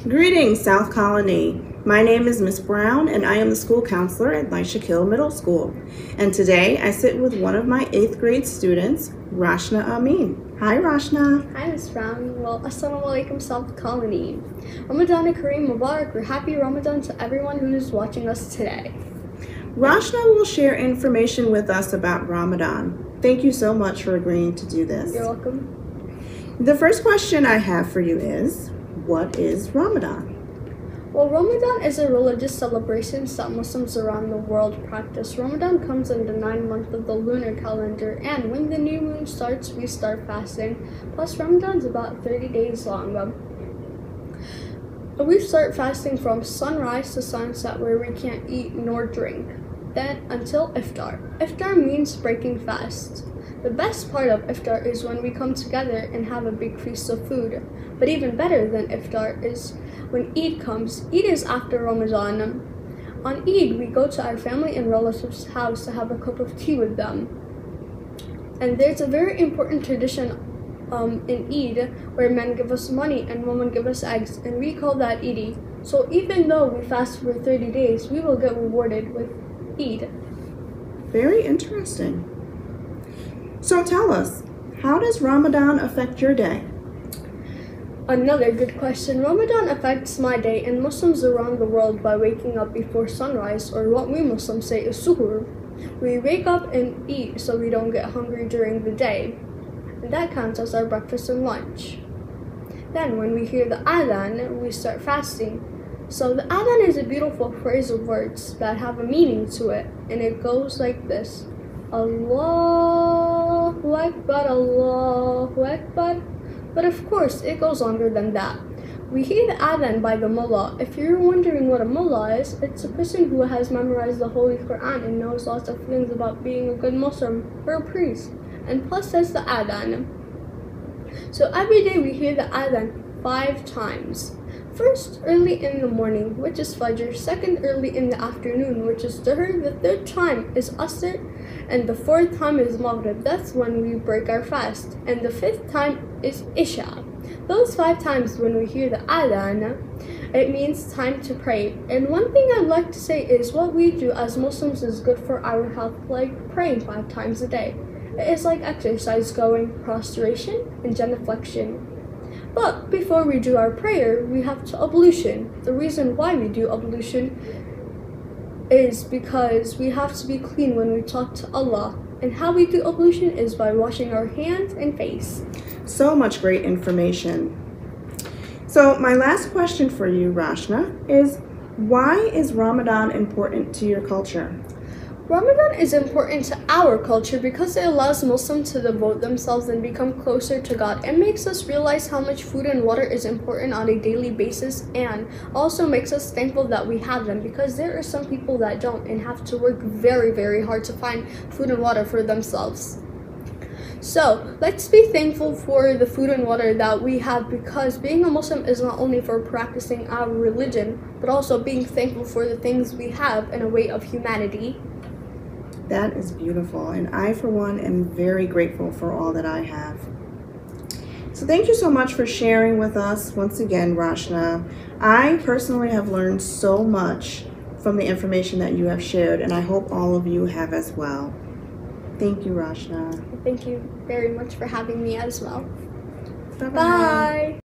Greetings, South Colony. My name is Miss Brown and I am the school counselor at Lyshakil Middle School. And today I sit with one of my 8th grade students, Rashna Amin. Hi, Rashna. Hi, Miss Brown. Well, Assalamu alaikum, South Colony. Ramadan Kareem Mubarak, or Happy Ramadan to everyone who is watching us today. Rashna will share information with us about Ramadan. Thank you so much for agreeing to do this. You're welcome. The first question I have for you is, what is Ramadan? Well, Ramadan is a religious celebration that Muslims around the world practice. Ramadan comes in the 9th month of the lunar calendar, and when the new moon starts, we start fasting. Plus, Ramadan's about 30 days long. We start fasting from sunrise to sunset, where we can't eat nor drink. Then until iftar. Iftar means breaking fast. The best part of iftar is when we come together and have a big feast of food. But even better than iftar is when Eid comes. Eid is after Ramadan. On Eid, we go to our family and relatives' house to have a cup of tea with them. And there's a very important tradition in Eid where men give us money and women give us eggs, and we call that Eid. So even though we fast for 30 days, we will get rewarded with Eid. Very interesting. So tell us, how does Ramadan affect your day? Another good question. Ramadan affects my day and Muslims around the world by waking up before sunrise, or what we Muslims say is suhoor. We wake up and eat so we don't get hungry during the day, and that counts as our breakfast and lunch. Then when we hear the adhan, we start fasting. So the adhan is a beautiful phrase of words that have a meaning to it, and it goes like this: Allahu Akbar, Allahu Akbar. But of course, it goes longer than that. We hear the adhan by the mullah. If you're wondering what a mullah is, it's a person who has memorized the Holy Quran and knows lots of things about being a good Muslim, or a priest. And plus says the adhan. So every day we hear the adhan 5 times. First, early in the morning, which is Fajr. Second, early in the afternoon, which is Dhuhr. The 3rd time is Asr. And the 4th time is Maghrib. That's when we break our fast. And the 5th time is Isha. Those 5 times when we hear the adhan, it means time to pray. And one thing I'd like to say is what we do as Muslims is good for our health, like praying 5 times a day. It is like exercise, going prostration and genuflection. But before we do our prayer, we have to ablution. The reason why we do ablution is because we have to be clean when we talk to Allah. And how we do ablution is by washing our hands and face. So much great information. So my last question for you, Rashna, is why is Ramadan important to your culture? Ramadan is important to our culture because it allows Muslims to devote themselves and become closer to God. It makes us realize how much food and water is important on a daily basis, and also makes us thankful that we have them, because there are some people that don't and have to work very, very hard to find food and water for themselves. So let's be thankful for the food and water that we have, because being a Muslim is not only for practicing our religion, but also being thankful for the things we have in a way of humanity. That is beautiful, and I, for one, am very grateful for all that I have. So thank you so much for sharing with us once again, Rashna. I personally have learned so much from the information that you have shared, and I hope all of you have as well. Thank you, Rashna. Thank you very much for having me as well. Bye-bye. Bye.